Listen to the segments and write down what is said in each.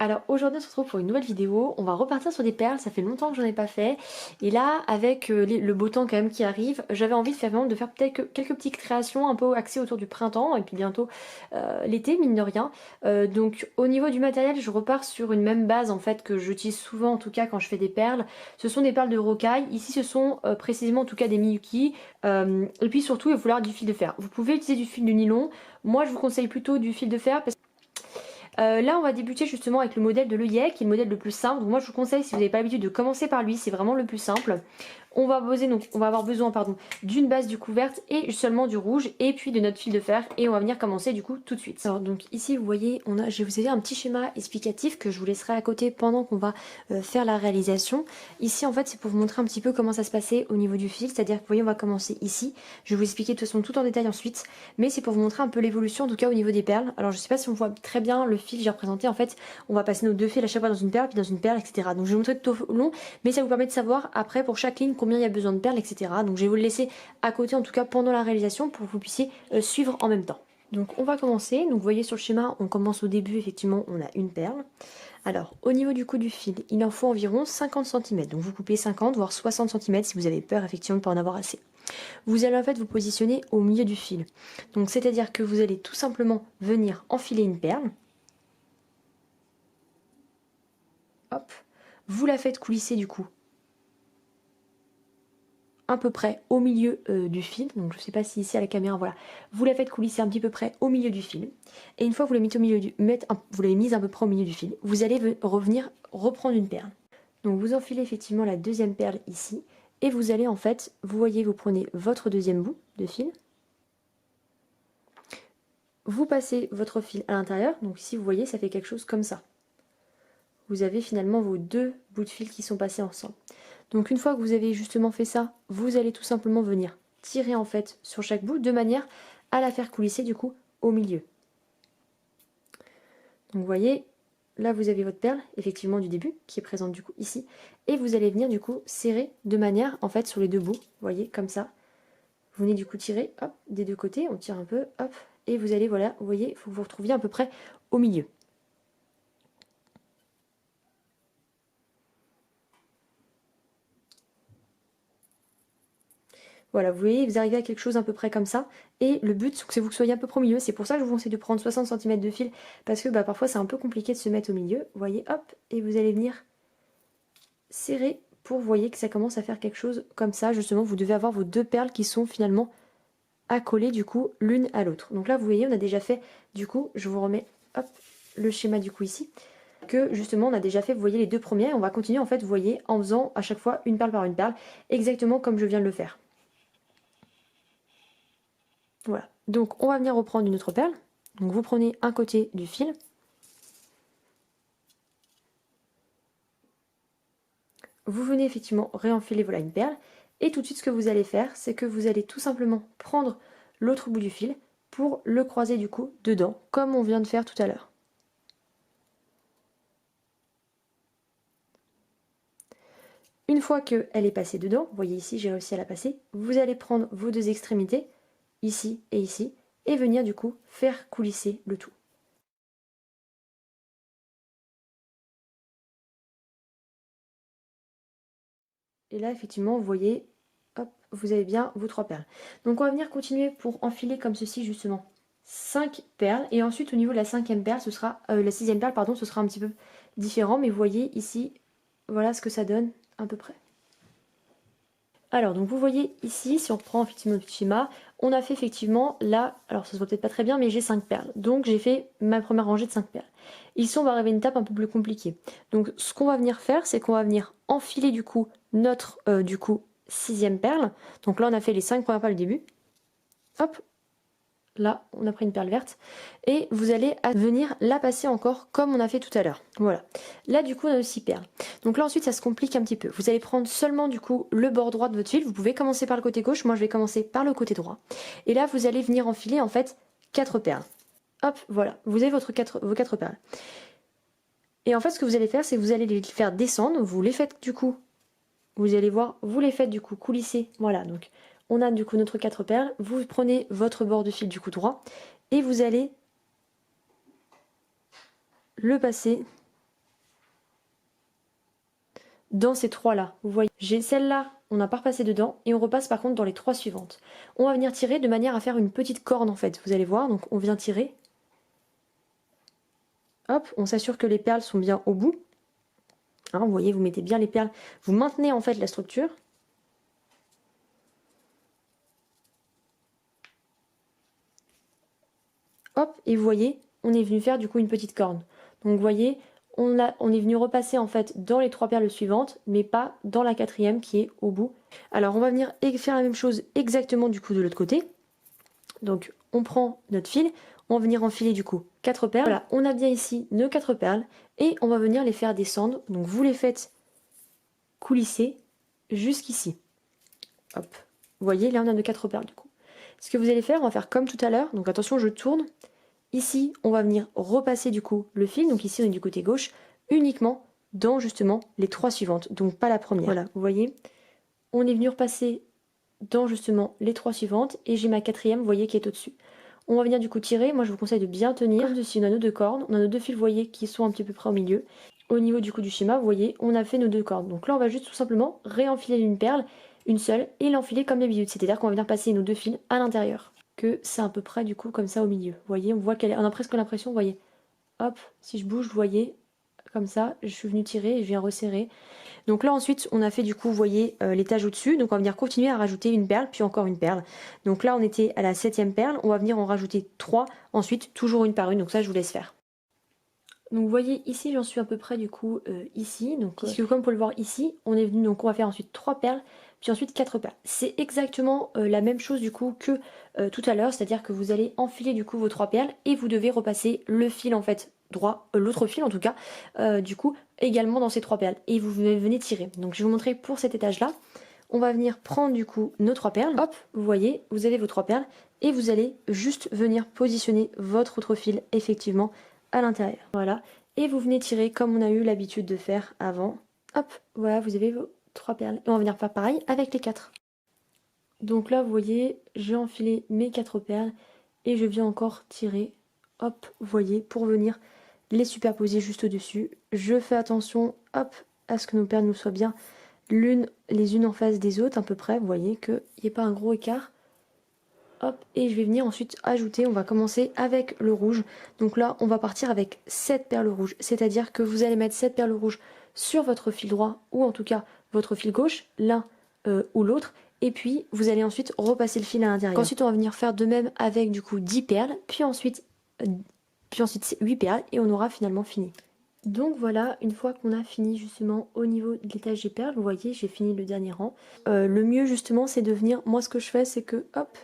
Alors aujourd'hui on se retrouve pour une nouvelle vidéo, on va repartir sur des perles, ça fait longtemps que j'en ai pas fait. Et là avec le beau temps quand même qui arrive, j'avais envie de faire peut-être quelques petites créations un peu axées autour du printemps et puis bientôt l'été mine de rien. Donc au niveau du matériel je repars sur une même base en fait que j'utilise souvent en tout cas quand je fais des perles. Ce sont des perles de rocaille, ici ce sont précisément en tout cas des Miyuki. Et puis surtout il va falloir du fil de fer. Vous pouvez utiliser du fil de nylon, moi je vous conseille plutôt du fil de fer parce que là on va débuter justement avec le modèle de l'œillet qui est le modèle le plus simple. Donc moi je vous conseille, si vous n'avez pas l'habitude, de commencer par lui, c'est vraiment le plus simple. On va avoir besoin d'une base du couverte et seulement du rouge et puis de notre fil de fer, et on va venir commencer du coup tout de suite. Alors donc ici vous voyez, je vous ai fait un petit schéma explicatif que je vous laisserai à côté pendant qu'on va faire la réalisation. Ici en fait c'est pour vous montrer un petit peu comment ça se passait au niveau du fil, c'est-à-dire que vous voyez on va commencer ici, je vais vous expliquer de toute façon tout en détail ensuite, mais c'est pour vous montrer un peu l'évolution en tout cas au niveau des perles. Alors je sais pas si on voit très bien le fil que j'ai représenté, en fait on va passer nos deux fils à chaque fois dans une perle puis dans une perle, etc. Donc je vais vous montrer tout au long, mais ça vous permet de savoir après pour chaque ligne combien il y a besoin de perles, etc. Donc je vais vous le laisser à côté en tout cas pendant la réalisation pour que vous puissiez suivre en même temps. Donc on va commencer, donc vous voyez sur le schéma on commence au début, effectivement on a une perle. Alors au niveau du coup du fil, il en faut environ 50 cm, donc vous coupez 50 voire 60 cm si vous avez peur effectivement de ne pas en avoir assez. Vous allez en fait vous positionner au milieu du fil, donc c'est à dire que vous allez tout simplement venir enfiler une perle. Hop, vous la faites coulisser du coup à peu près au milieu du fil, donc je ne sais pas si ici à la caméra, voilà, vous la faites coulisser un petit peu près au milieu du fil, et une fois que vous la mettez au milieu vous l'avez mise à peu près au milieu du fil, vous allez revenir reprendre une perle. Donc vous enfilez effectivement la deuxième perle ici, et vous allez en fait, vous voyez, vous prenez votre deuxième bout de fil, vous passez votre fil à l'intérieur, donc ici vous voyez ça fait quelque chose comme ça. Vous avez finalement vos deux bouts de fil qui sont passés ensemble. Donc une fois que vous avez justement fait ça, vous allez tout simplement venir tirer en fait sur chaque bout de manière à la faire coulisser du coup au milieu. Donc vous voyez, là vous avez votre perle effectivement du début qui est présente du coup ici, et vous allez venir du coup serrer de manière en fait sur les deux bouts, vous voyez comme ça. Vous venez du coup tirer hop des deux côtés, on tire un peu hop, et vous allez voilà, vous voyez, il faut que vous vous retrouviez à peu près au milieu. Voilà, vous voyez, vous arrivez à quelque chose à peu près comme ça. Et le but, c'est que vous soyez un peu au milieu. C'est pour ça que je vous conseille de prendre 60 cm de fil. Parce que parfois, c'est un peu compliqué de se mettre au milieu. Vous voyez, hop, et vous allez venir serrer pour, vous voyez, que ça commence à faire quelque chose comme ça. Justement, vous devez avoir vos deux perles qui sont finalement accolées, du coup, l'une à l'autre. Donc là, vous voyez, on a déjà fait, du coup, je vous remets, hop, le schéma du coup ici. Que justement, on a déjà fait, vous voyez, les deux premières. On va continuer, en fait, vous voyez, en faisant à chaque fois une perle par une perle. Exactement comme je viens de le faire. Voilà, donc on va venir reprendre une autre perle. Donc vous prenez un côté du fil. Vous venez effectivement réenfiler voilà une perle. Et tout de suite ce que vous allez faire, c'est que vous allez tout simplement prendre l'autre bout du fil pour le croiser du coup dedans, comme on vient de faire tout à l'heure. Une fois qu'elle est passée dedans, vous voyez ici j'ai réussi à la passer, vous allez prendre vos deux extrémités, ici, et venir du coup faire coulisser le tout. Et là, effectivement, vous voyez, hop, vous avez bien vos trois perles. Donc on va venir continuer pour enfiler comme ceci, justement, 5 perles. Et ensuite, au niveau de la cinquième perle, ce sera, la sixième perle, pardon, ce sera un petit peu différent. Mais vous voyez ici, voilà ce que ça donne à peu près. Alors, donc vous voyez ici, si on reprend effectivement le petit schéma, on a fait effectivement là, alors ça se voit peut-être pas très bien, mais j'ai 5 perles. Donc j'ai fait ma première rangée de 5 perles. Ici, on va arriver à une étape un peu plus compliquée. Donc ce qu'on va venir faire, c'est qu'on va venir enfiler du coup notre sixième perle. Donc là, on a fait les 5 premières perles au début. Hop, là, on a pris une perle verte. Et vous allez venir la passer encore comme on a fait tout à l'heure. Voilà. Là, du coup, on a 6 perles. Donc là, ensuite, ça se complique un petit peu. Vous allez prendre seulement, du coup, le bord droit de votre fil. Vous pouvez commencer par le côté gauche. Moi, je vais commencer par le côté droit. Et là, vous allez venir enfiler, en fait, 4 perles. Hop, voilà. Vous avez vos 4 perles. Et en fait, ce que vous allez faire, c'est que vous allez les faire descendre. Vous les faites, du coup, vous allez voir, vous les faites, du coup, coulisser. Voilà, donc... On a du coup notre 4 perles, vous prenez votre bord de fil du coup droit et vous allez le passer dans ces 3 là. Vous voyez, j'ai celle-là, on n'a pas repassé dedans et on repasse par contre dans les 3 suivantes. On va venir tirer de manière à faire une petite corne en fait, vous allez voir, donc on vient tirer. Hop, on s'assure que les perles sont bien au bout. Hein, vous voyez, vous mettez bien les perles, vous maintenez en fait la structure. Hop, et vous voyez, on est venu faire du coup une petite corne. Donc vous voyez, on est venu repasser en fait dans les 3 perles suivantes, mais pas dans la 4e qui est au bout. Alors on va venir faire la même chose exactement du coup de l'autre côté. Donc on prend notre fil, on va venir enfiler du coup 4 perles. Voilà, on a bien ici nos 4 perles et on va venir les faire descendre. Donc vous les faites coulisser jusqu'ici. Hop, vous voyez, là on a nos 4 perles du coup. Ce que vous allez faire, on va faire comme tout à l'heure. Donc attention, je tourne. Ici, on va venir repasser du coup le fil. Donc ici, on est du côté gauche, uniquement dans justement les 3 suivantes. Donc pas la première. Voilà, vous voyez, on est venu repasser dans justement les 3 suivantes. Et j'ai ma 4e, vous voyez, qui est au-dessus. On va venir du coup tirer. Moi, je vous conseille de bien tenir. Comme ceci, on a nos 2 cordes. On a nos 2 fils, vous voyez, qui sont un petit peu près au milieu. Au niveau du coup du schéma, vous voyez, on a fait nos 2 cordes. Donc là, on va juste tout simplement réenfiler une perle, une seule, et l'enfiler comme d'habitude. C'est-à-dire qu'on va venir passer nos 2 fils à l'intérieur. Que c'est à peu près du coup comme ça au milieu. Vous voyez, on voit on a presque l'impression, vous voyez, hop, si je bouge, vous voyez, comme ça, je suis venue tirer et je viens resserrer. Donc là ensuite, on a fait du coup, vous voyez, l'étage au-dessus. Donc on va venir continuer à rajouter une perle, puis encore une perle. Donc là, on était à la 7e perle. On va venir en rajouter 3. Ensuite, toujours une par une. Donc ça, je vous laisse faire. Donc vous voyez ici, j'en suis à peu près du coup ici. Donc puisque comme vous pouvez le voir ici, on est venu, donc on va faire ensuite 3 perles, puis ensuite 4 perles. C'est exactement la même chose du coup que tout à l'heure, c'est-à-dire que vous allez enfiler du coup vos 3 perles et vous devez repasser le fil en fait droit, l'autre fil en tout cas, du coup également dans ces 3 perles. Et vous venez tirer. Donc je vais vous montrer pour cet étage là. On va venir prendre du coup nos 3 perles. Hop, vous voyez, vous avez vos 3 perles et vous allez juste venir positionner votre autre fil effectivement à l'intérieur. Voilà. Et vous venez tirer comme on a eu l'habitude de faire avant. Hop, voilà, vous avez vos 3 perles. Et on va venir faire pareil avec les 4. Donc là, vous voyez, j'ai enfilé mes 4 perles et je viens encore tirer. Hop, vous voyez, pour venir les superposer juste au-dessus. Je fais attention, hop, à ce que nos perles nous soient bien les unes en face des autres, à peu près. Vous voyez qu'il n'y ait pas un gros écart. Hop, et je vais venir ensuite ajouter, on va commencer avec le rouge. Donc là, on va partir avec 7 perles rouges. C'est-à-dire que vous allez mettre 7 perles rouges sur votre fil droit, ou en tout cas votre fil gauche, l'un ou l'autre. Et puis, vous allez ensuite repasser le fil à l'intérieur. Ensuite, on va venir faire de même avec du coup 10 perles, puis ensuite 8 perles, et on aura finalement fini. Donc voilà, une fois qu'on a fini justement au niveau de l'étage des perles, vous voyez, j'ai fini le dernier rang. Le mieux justement, c'est de venir, moi ce que je fais, c'est que, hop,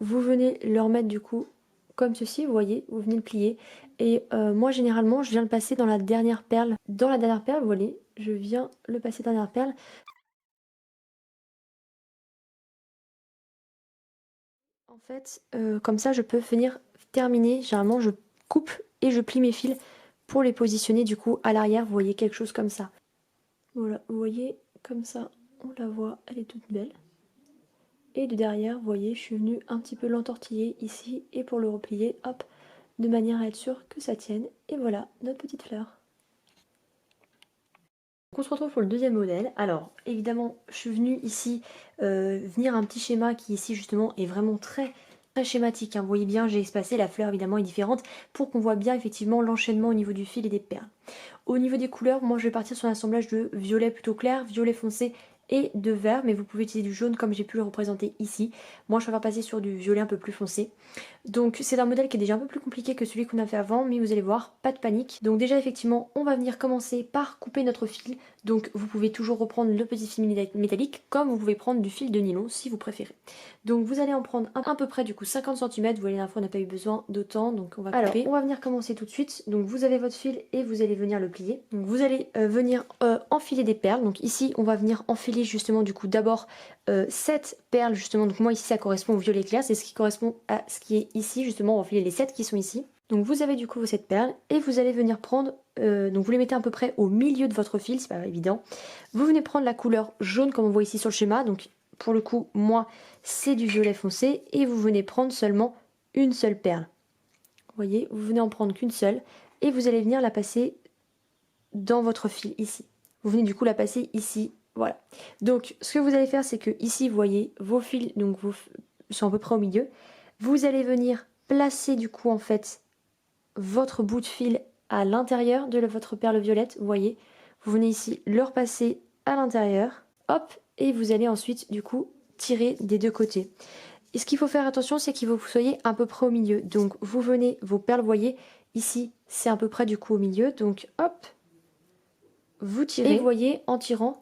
vous venez le remettre du coup comme ceci, vous voyez, vous venez le plier. Et moi généralement, je viens le passer dans la dernière perle. Dans la dernière perle, vous voyez, je viens le passer dans la dernière perle. En fait, comme ça, je peux venir terminer. Généralement, je coupe et je plie mes fils pour les positionner du coup à l'arrière. Vous voyez, quelque chose comme ça. Voilà, vous voyez, comme ça, on la voit, elle est toute belle. Et de derrière, vous voyez, je suis venue un petit peu l'entortiller ici et pour le replier, hop, de manière à être sûr que ça tienne. Et voilà, notre petite fleur. Donc on se retrouve pour le deuxième modèle. Alors, évidemment, je suis venue ici venir un petit schéma qui ici justement est vraiment très schématique. Hein. Vous voyez bien, j'ai espacé, la fleur évidemment est différente pour qu'on voit bien effectivement l'enchaînement au niveau du fil et des perles. Au niveau des couleurs, moi je vais partir sur un assemblage de violet plutôt clair, violet foncé et de vert, mais vous pouvez utiliser du jaune comme j'ai pu le représenter ici. Moi je préfère passer sur du violet un peu plus foncé. Donc c'est un modèle qui est déjà un peu plus compliqué que celui qu'on a fait avant, mais vous allez voir, pas de panique. Donc déjà effectivement, on va venir commencer par couper notre fil. Donc vous pouvez toujours reprendre le petit fil métallique, comme vous pouvez prendre du fil de nylon si vous préférez. Donc vous allez en prendre à peu près du coup 50 cm, vous voyez la dernière fois on n'a pas eu besoin d'autant, donc on va couper. Alors on va venir commencer tout de suite, donc vous avez votre fil et vous allez venir le plier. Donc vous allez venir enfiler des perles, donc ici on va venir enfiler justement du coup d'abord 7 perles justement, donc moi ici ça correspond au violet clair, c'est ce qui correspond à ce qui est ici justement, on va enfiler les 7 qui sont ici. Donc vous avez du coup vos 7 perles et vous allez venir prendre, donc vous les mettez à peu près au milieu de votre fil, c'est pas évident. Vous venez prendre la couleur jaune comme on voit ici sur le schéma, donc pour le coup moi c'est du violet foncé et vous venez prendre seulement une seule perle. Vous voyez, vous venez en prendre qu'une seule et vous allez venir la passer dans votre fil ici. vous venez du coup la passer ici, voilà. Donc ce que vous allez faire, c'est que ici, vous voyez, vos fils donc sont à peu près au milieu. Vous allez venir placer du coup en fait votre bout de fil à l'intérieur de votre perle violette, vous voyez. Vous venez ici le repasser à l'intérieur, hop, et vous allez ensuite du coup tirer des deux côtés. Et ce qu'il faut faire attention, c'est qu'il faut que vous soyez à peu près au milieu. Donc vous venez, vos perles, vous voyez, ici c'est à peu près du coup au milieu, donc hop, vous tirez, et vous voyez, en tirant,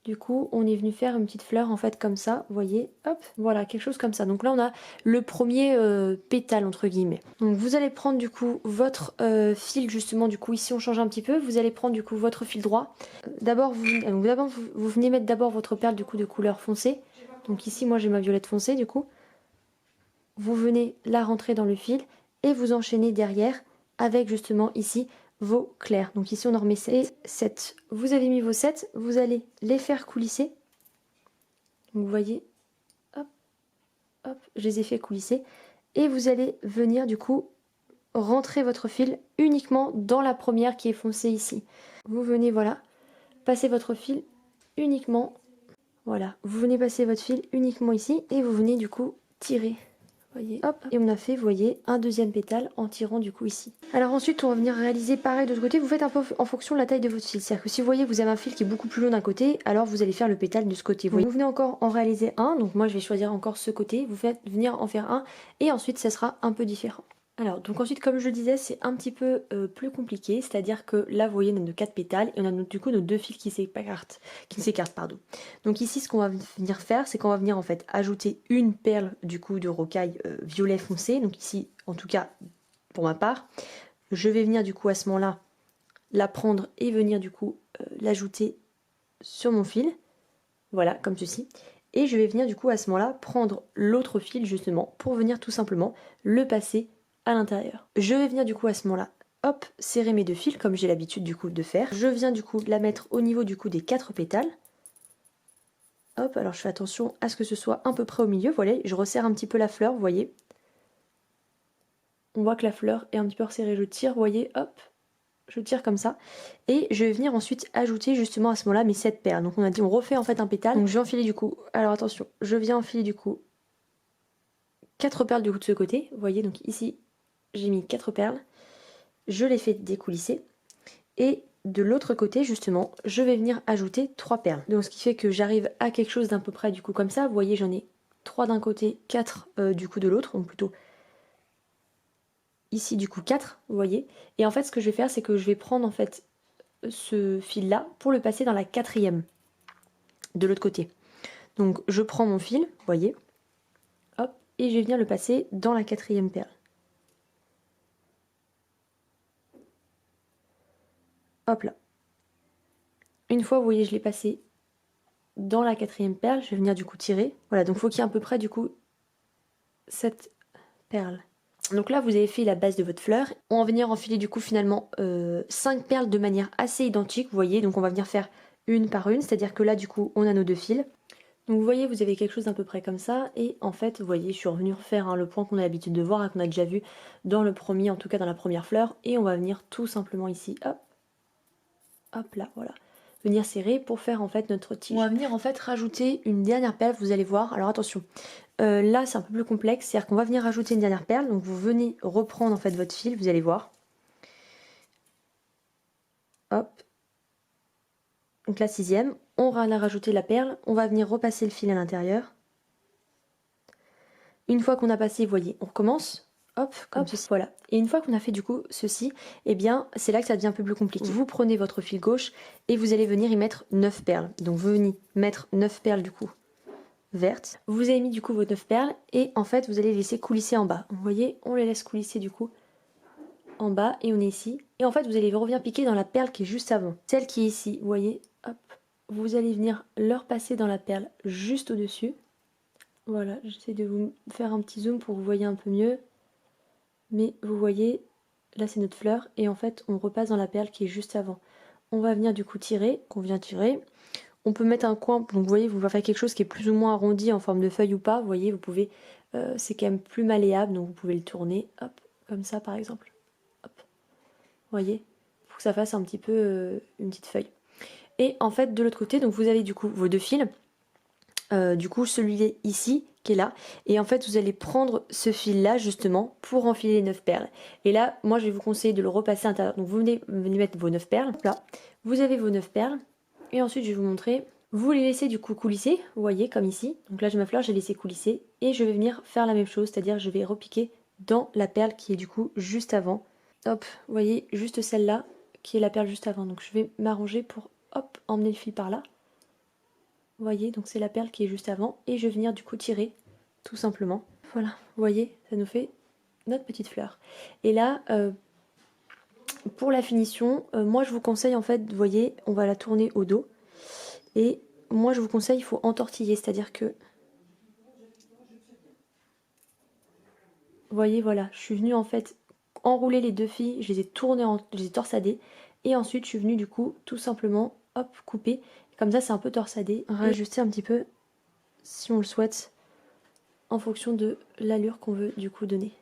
du coup, on est venu faire une petite fleur en fait comme ça, vous voyez, hop, voilà, quelque chose comme ça. Donc là, on a le premier pétale entre guillemets. Donc vous allez prendre du coup votre fil justement, du coup ici on change un petit peu, vous allez prendre du coup votre fil droit. D'abord, vous venez mettre d'abord votre perle du coup de couleur foncée. Donc ici, moi j'ai ma violette foncée du coup. Vous venez la rentrer dans le fil et vous enchaînez derrière avec justement ici vos clairs. Donc ici on en remet 7 et 7. Vous avez mis vos 7, vous allez les faire coulisser. Donc vous voyez, hop, hop, je les ai fait coulisser. Et vous allez venir du coup rentrer votre fil uniquement dans la première qui est foncée ici. Vous venez, voilà, passer votre fil uniquement, voilà, vous venez passer votre fil uniquement ici et vous venez du coup tirer. Voyez, hop, et on a fait, vous voyez, un deuxième pétale en tirant du coup ici. Alors ensuite, on va venir réaliser pareil de l'autre côté. Vous faites un peu en fonction de la taille de votre fil. C'est-à-dire que si vous voyez, vous avez un fil qui est beaucoup plus long d'un côté, alors vous allez faire le pétale de ce côté. Vous venez encore en réaliser un. Donc moi, je vais choisir encore ce côté. Vous faites venir en faire un. Et ensuite, ça sera un peu différent. Alors, donc ensuite, comme je le disais, c'est un petit peu plus compliqué. C'est-à-dire que là, vous voyez, on a nos 4 pétales et on a du coup nos deux fils qui s'écartent, pardon. Donc ici, ce qu'on va venir faire, c'est qu'on va venir en fait ajouter une perle du coup de rocaille violet foncé. Donc ici, en tout cas, pour ma part, je vais venir du coup à ce moment-là la prendre et venir du coup l'ajouter sur mon fil. Voilà, comme ceci. Et je vais venir du coup à ce moment-là prendre l'autre fil justement pour venir tout simplement le passer à l'intérieur. Je vais venir du coup à ce moment-là, hop, serrer mes deux fils comme j'ai l'habitude du coup de faire. Je viens du coup la mettre au niveau du coup des 4 pétales. Hop, alors je fais attention à ce que ce soit à peu près au milieu, voilà, je resserre un petit peu la fleur, vous voyez. On voit que la fleur est un petit peu resserrée, je tire, vous voyez, hop, je tire comme ça. Et je vais venir ensuite ajouter justement à ce moment-là mes 7 perles. Donc on a dit on refait en fait un pétale. Donc je vais enfiler du coup, alors attention, je viens enfiler du coup 4 perles du coup de ce côté, vous voyez, donc ici j'ai mis 4 perles, je les fais découlisser, et de l'autre côté justement, je vais venir ajouter 3 perles. Donc ce qui fait que j'arrive à quelque chose d'à peu près du coup comme ça, vous voyez j'en ai 3 d'un côté, 4 du coup de l'autre, donc plutôt ici du coup 4, vous voyez. Et en fait ce que je vais faire, c'est que je vais prendre en fait ce fil là pour le passer dans la 4e de l'autre côté. Donc je prends mon fil, vous voyez, hop, et je vais venir le passer dans la 4e perle. Hop là. Une fois, vous voyez, je l'ai passé dans la 4e perle, je vais venir du coup tirer. Voilà, donc il faut qu'il y ait à peu près du coup cette perle. Donc là, vous avez fait la base de votre fleur. On va venir enfiler du coup finalement 5 perles de manière assez identique, vous voyez. Donc on va venir faire une par une, c'est-à-dire que là du coup, on a nos deux fils. Donc vous voyez, vous avez quelque chose d'à peu près comme ça. Et en fait, vous voyez, je suis revenue refaire le point qu'on a l'habitude de voir, qu'on a déjà vu dans le premier, en tout cas dans la première fleur. Et on va venir tout simplement ici, hop, hop là, voilà. Venir serrer pour faire en fait notre tige. On va venir en fait rajouter une dernière perle, vous allez voir. Alors attention, là c'est un peu plus complexe, c'est-à-dire qu'on va venir rajouter une dernière perle. Donc vous venez reprendre en fait votre fil, vous allez voir. Hop. Donc la 6e, on va rajouter la perle, on va venir repasser le fil à l'intérieur. Une fois qu'on a passé, vous voyez, on recommence. Hop, comme ceci, voilà. Et une fois qu'on a fait du coup ceci, eh bien c'est là que ça devient un peu plus compliqué. Vous prenez votre fil gauche et vous allez venir y mettre 9 perles. Donc vous venez mettre 9 perles du coup vertes. Vous avez mis du coup vos 9 perles et en fait vous allez les laisser coulisser en bas. Vous voyez, on les laisse coulisser du coup en bas et on est ici. Et en fait vous allez revenir piquer dans la perle qui est juste avant. Celle qui est ici, vous voyez, hop. Vous allez venir leur passer dans la perle juste au-dessus. Voilà, j'essaie de vous faire un petit zoom pour que vous voyez un peu mieux. Mais vous voyez, là c'est notre fleur et en fait on repasse dans la perle qui est juste avant. On va venir du coup tirer, qu'on vient tirer. On peut mettre un coin, donc vous voyez, vous pouvez faire quelque chose qui est plus ou moins arrondi en forme de feuille ou pas. Vous voyez, vous pouvez, c'est quand même plus malléable, donc vous pouvez le tourner, hop, comme ça par exemple. Hop, vous voyez, pour que ça fasse un petit peu une petite feuille. Et en fait de l'autre côté, donc vous avez du coup vos deux fils, du coup celui ici qui est là, et en fait vous allez prendre ce fil là justement pour enfiler les 9 perles. Et là moi je vais vous conseiller de le repasser à l'intérieur, donc vous venez mettre vos 9 perles, là vous avez vos 9 perles, et ensuite je vais vous montrer, vous les laissez du coup coulisser, vous voyez comme ici, donc là j'ai ma fleur, j'ai laissé coulisser, et je vais venir faire la même chose, c'est-à-dire je vais repiquer dans la perle qui est du coup juste avant, hop, vous voyez juste celle-là qui est la perle juste avant, donc je vais m'arranger pour hop emmener le fil par là. Vous voyez, donc c'est la perle qui est juste avant. Et je vais venir du coup tirer, tout simplement. Voilà, vous voyez, ça nous fait notre petite fleur. Et là, pour la finition, moi je vous conseille en fait, vous voyez, on va la tourner au dos. Et moi je vous conseille, il faut entortiller, c'est-à-dire que... Vous voyez, voilà, je suis venue en fait enrouler les deux filles, je les ai tournées, je les ai torsadées. Et ensuite je suis venue du coup tout simplement, hop, couper. Comme ça c'est un peu torsadé. Rajuster un petit peu, si on le souhaite, en fonction de l'allure qu'on veut du coup donner.